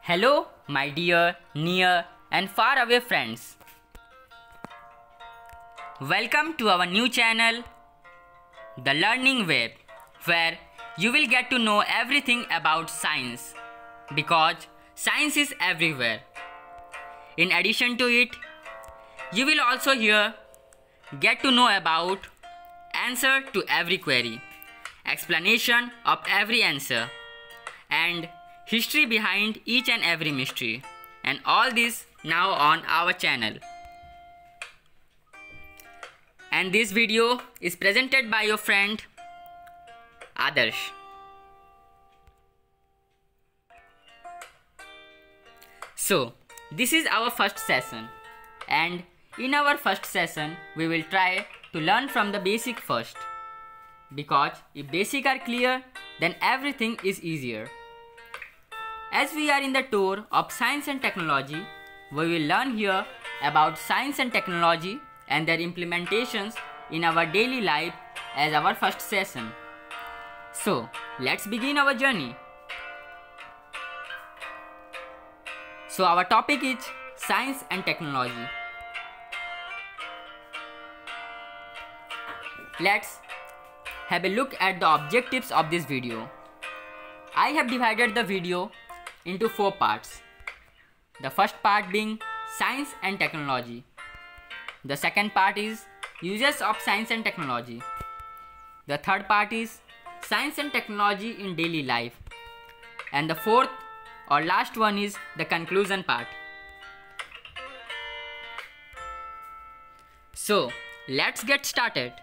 Hello, my dear, near, and far away friends. Welcome to our new channel, The Learning Web, where you will get to know everything about science because science is everywhere. In addition to it, you will also get to know about answer to every query, explanation of every answer, and history behind each and every mystery, and all this now on our channel. And this video is presented by your friend Adarsh. So, this is our first session, and in our first session we will try to learn from the basic first, because if basic are clear, then everything is easier. As we are in the tour of science and technology, we will learn here about science and technology and their implementations in our daily life as our first session. So, let's begin our journey. So, our topic is science and technology. Let's have a look at the objectives of this video. I have divided the video into 4 parts. The first part being science and technology. The second part is uses of science and technology. The third part is science and technology in daily life. And the fourth or last one is the conclusion part. So, let's get started.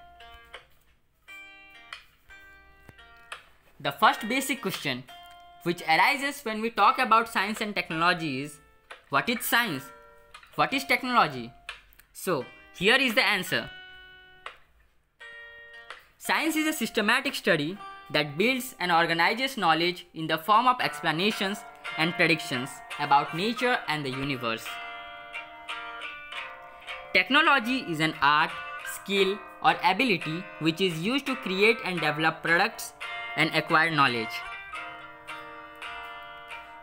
The first basic question which arises when we talk about science and technology is, what is science? What is technology? So, here is the answer. Science is a systematic study that builds and organizes knowledge in the form of explanations and predictions about nature and the universe. Technology is an art, skill, or ability which is used to create and develop products and acquire knowledge.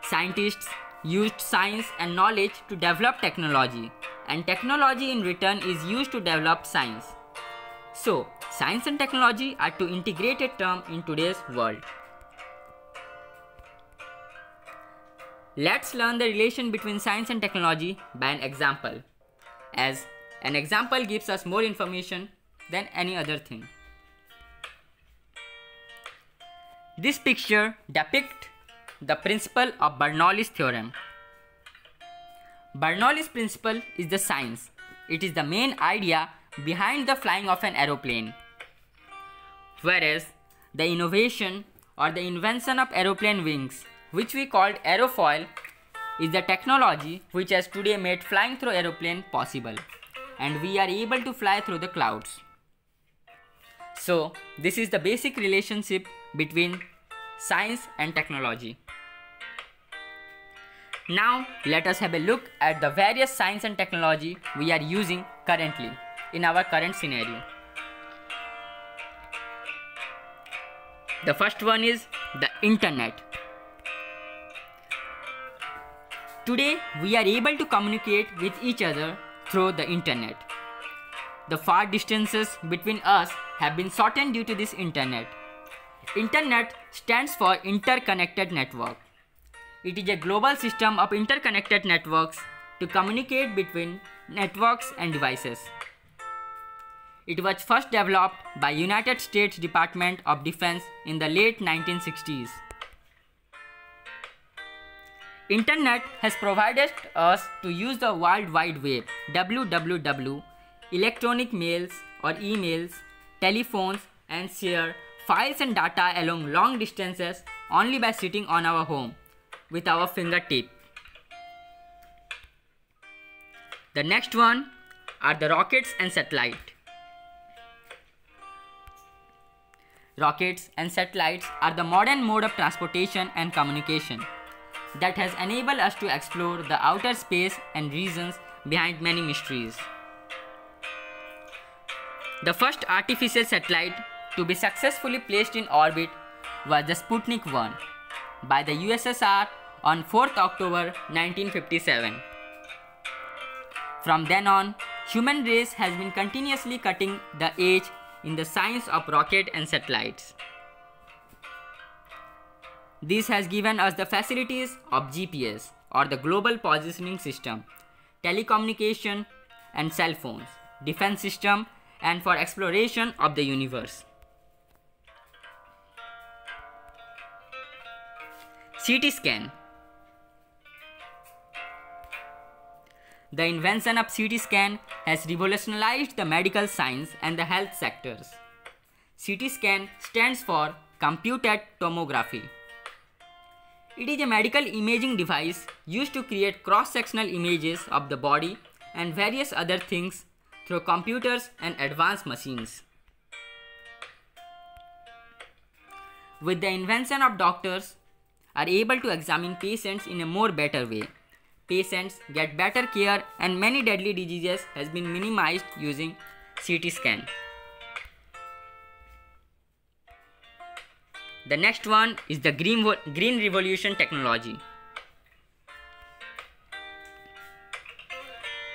Scientists used science and knowledge to develop technology, and technology in return is used to develop science. So, science and technology are two integrated terms in today's world. Let's learn the relation between science and technology by an example, as an example gives us more information than any other thing. This picture depicts the principle of Bernoulli's theorem. Bernoulli's principle is the science. It is the main idea behind the flying of an aeroplane. Whereas the innovation or the invention of aeroplane wings, which we called aerofoil, is the technology which has today made flying through aeroplane possible, and we are able to fly through the clouds. So, this is the basic relationship between science and technology. Now, let us have a look at the various science and technology we are using currently in our current scenario. The first one is the internet. Today, we are able to communicate with each other through the internet. The far distances between us have been shortened due to this internet. Internet stands for interconnected network. It is a global system of interconnected networks to communicate between networks and devices. It was first developed by United States Department of Defense in the late 1960s. Internet has provided us to use the World Wide Web, WWW, electronic mails or emails, telephones, and share files and data along long distances only by sitting on our home with our fingertip. The next one are the rockets and satellite. Rockets and satellites are the modern mode of transportation and communication that has enabled us to explore the outer space and reasons behind many mysteries. The first artificial satellite to be successfully placed in orbit was the Sputnik 1 by the USSR on 4th October 1957. From then on, human race has been continuously cutting the edge in the science of rocket and satellites. This has given us the facilities of GPS or the Global Positioning System, telecommunication and cell phones, defense system, and for exploration of the universe. CT scan. The invention of CT scan has revolutionized the medical science and the health sectors. CT scan stands for computed tomography. It is a medical imaging device used to create cross-sectional images of the body and various other things through computers and advanced machines. With the invention of doctors are able to examine patients in a more better way. Patients get better care and many deadly diseases has been minimized using CT scan. The next one is the Green Revolution technology.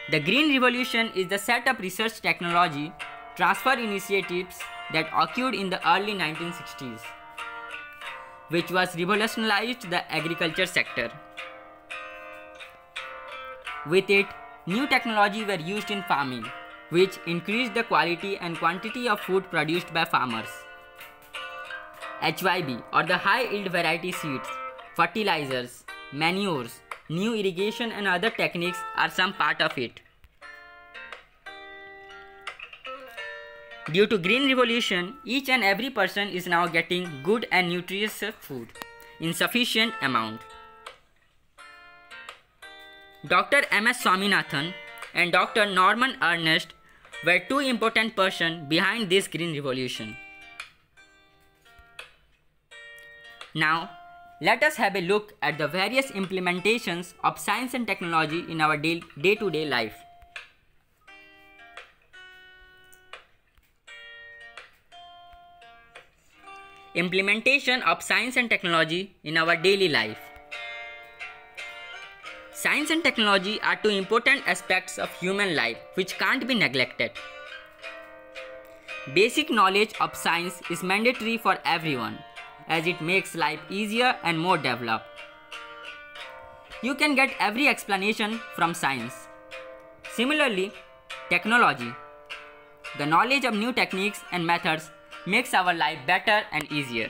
The Green Revolution is the set of research technology transfer initiatives that occurred in the early 1960s, which was revolutionized the agriculture sector. With it, new technology were used in farming, which increased the quality and quantity of food produced by farmers. HYB or the high yield variety seeds, fertilizers, manures, new irrigation and other techniques are some part of it. Due to Green Revolution, each and every person is now getting good and nutritious food in sufficient amount. Dr. M.S. Swaminathan and Dr. Norman Ernst were two important persons behind this Green Revolution. Now, let us have a look at the various implementations of science and technology in our day-to-day life. Implementation of science and technology in our daily life. Science and technology are two important aspects of human life which can't be neglected. Basic knowledge of science is mandatory for everyone as it makes life easier and more developed. You can get every explanation from science. Similarly, technology. The knowledge of new techniques and methods makes our life better and easier.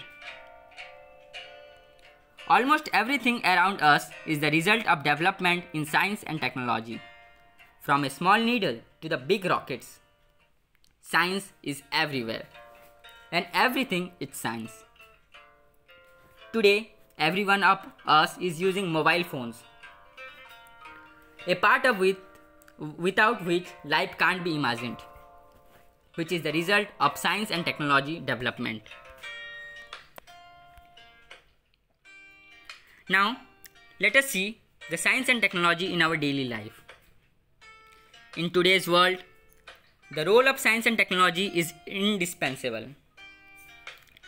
Almost everything around us is the result of development in science and technology. From a small needle to the big rockets, science is everywhere, and everything is science. Today, every one of us is using mobile phones, a part of it without which life can't be imagined, which is the result of science and technology development. Now, let us see the science and technology in our daily life. In today's world, the role of science and technology is indispensable.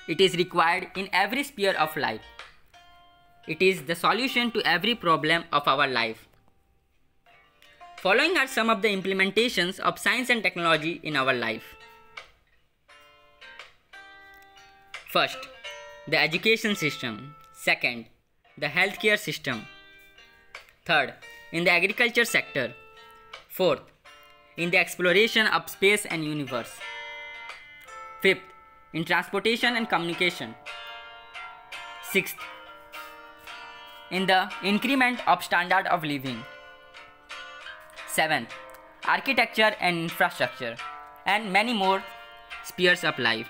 It is required in every sphere of life. It is the solution to every problem of our life. Following are some of the implementations of science and technology in our life. First, the education system. Second, the healthcare system. Third, in the agriculture sector. Fourth, in the exploration of space and universe. Fifth, in transportation and communication. Sixth, in the increment of standard of living. Seventh, architecture and infrastructure, and many more spheres of life.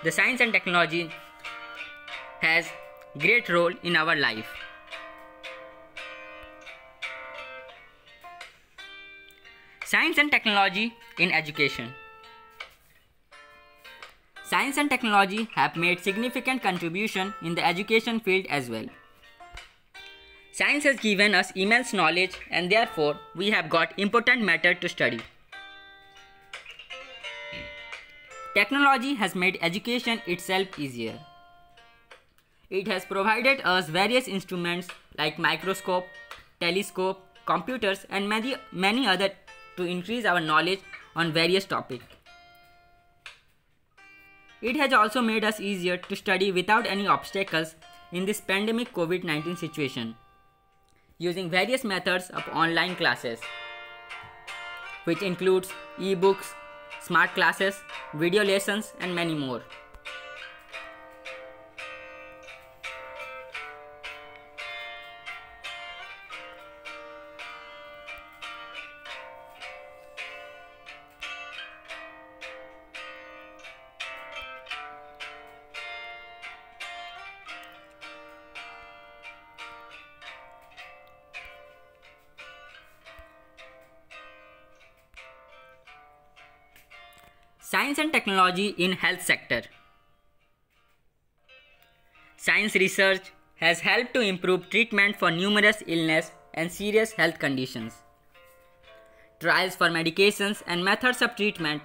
The science and technology has great role in our life. Science and technology in education. Science and technology have made significant contribution in the education field as well. Science has given us immense knowledge and therefore we have got important matter to study. Technology has made education itself easier. It has provided us various instruments like microscope, telescope, computers and many other to increase our knowledge on various topics. It has also made us easier to study without any obstacles in this pandemic COVID-19 situation, using various methods of online classes, which includes e-books, smart classes, video lessons and many more. Science and technology in health sector. Science research has helped to improve treatment for numerous illness and serious health conditions. Trials for medications and methods of treatment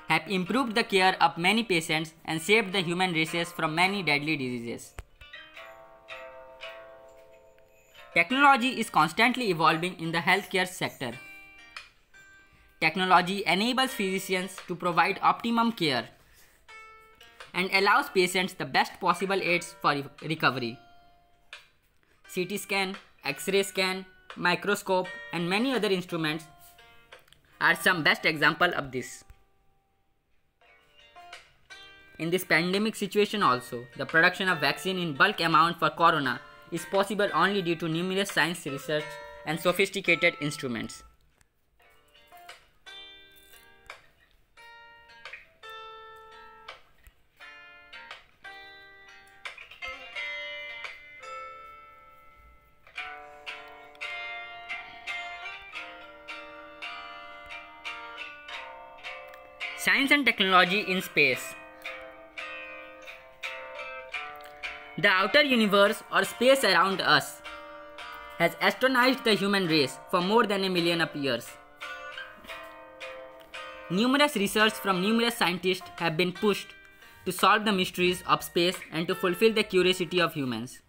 have improved the care of many patients and saved the human races from many deadly diseases. Technology is constantly evolving in the healthcare sector. Technology enables physicians to provide optimum care and allows patients the best possible aids for recovery. CT scan, X-ray scan, microscope and many other instruments are some best examples of this. In this pandemic situation also, the production of vaccine in bulk amount for corona is possible only due to numerous science research and sophisticated instruments. Science and technology in space. The outer universe or space around us has astonished the human race for more than 1 million of years. Numerous research from numerous scientists have been pushed to solve the mysteries of space and to fulfill the curiosity of humans.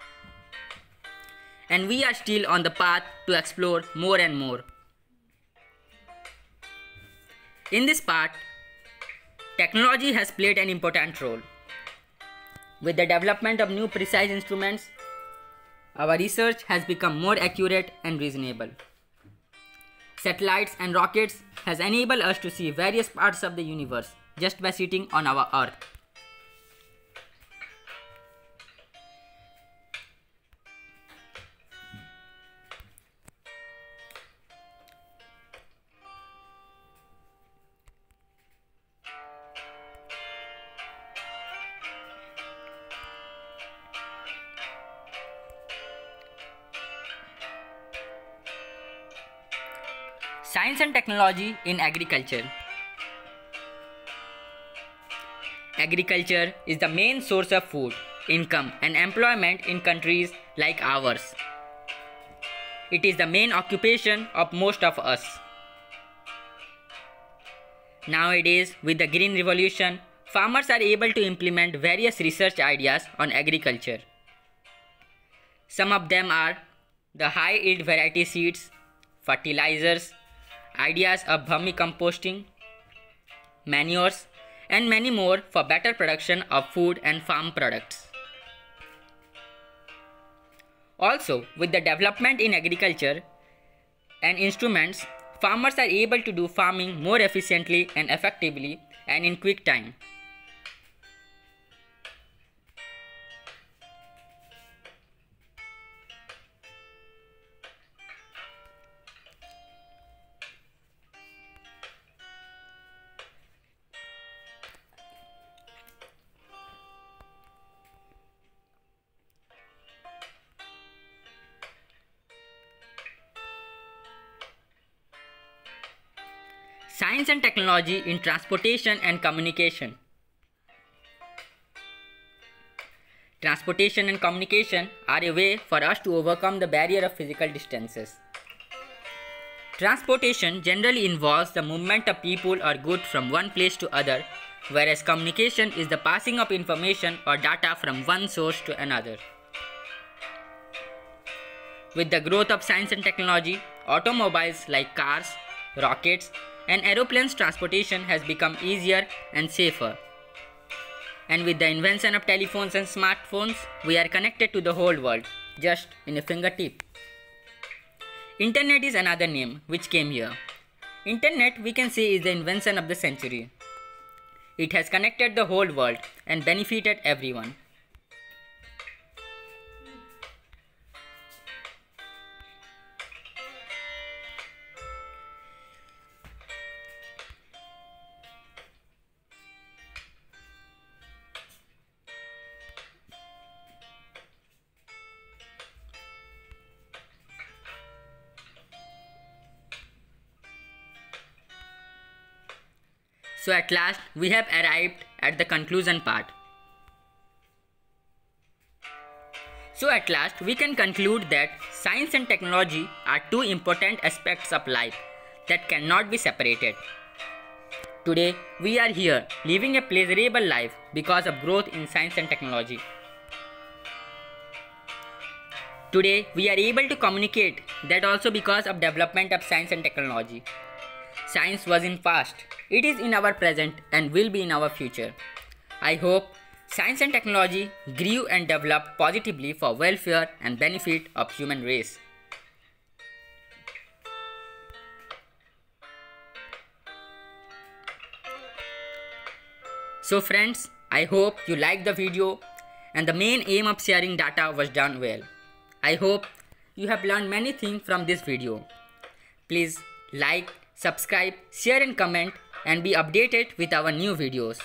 And we are still on the path to explore more and more. In this part, technology has played an important role. With the development of new precise instruments, our research has become more accurate and reasonable. Satellites and rockets has enabled us to see various parts of the universe just by sitting on our Earth. Science and technology in agriculture. Agriculture is the main source of food, income and employment in countries like ours. It is the main occupation of most of us. Nowadays, with the Green Revolution, farmers are able to implement various research ideas on agriculture. Some of them are the high yield variety seeds, fertilizers, ideas of vermicomposting, manures, and many more for better production of food and farm products. Also, with the development in agriculture and instruments, farmers are able to do farming more efficiently and effectively and in quick time. Science and technology in transportation and communication. Transportation and communication are a way for us to overcome the barrier of physical distances. Transportation generally involves the movement of people or goods from one place to other whereas communication is the passing of information or data from one source to another. With the growth of science and technology, automobiles like cars, rockets, and aeroplanes transportation has become easier and safer. And with the invention of telephones and smartphones, we are connected to the whole world, just in a fingertip. Internet is another name which came here. Internet, we can say, is the invention of the century. It has connected the whole world and benefited everyone. So at last, we have arrived at the conclusion part. So at last, we can conclude that science and technology are two important aspects of life that cannot be separated. Today, we are here living a pleasurable life because of growth in science and technology. Today, we are able to communicate, that also because of development of science and technology. Science was in past, it is in our present and will be in our future. I hope science and technology grew and developed positively for welfare and benefit of human race. So friends, I hope you liked the video and the main aim of sharing data was done well. I hope you have learned many things from this video. Please like, subscribe, share and comment and be updated with our new videos.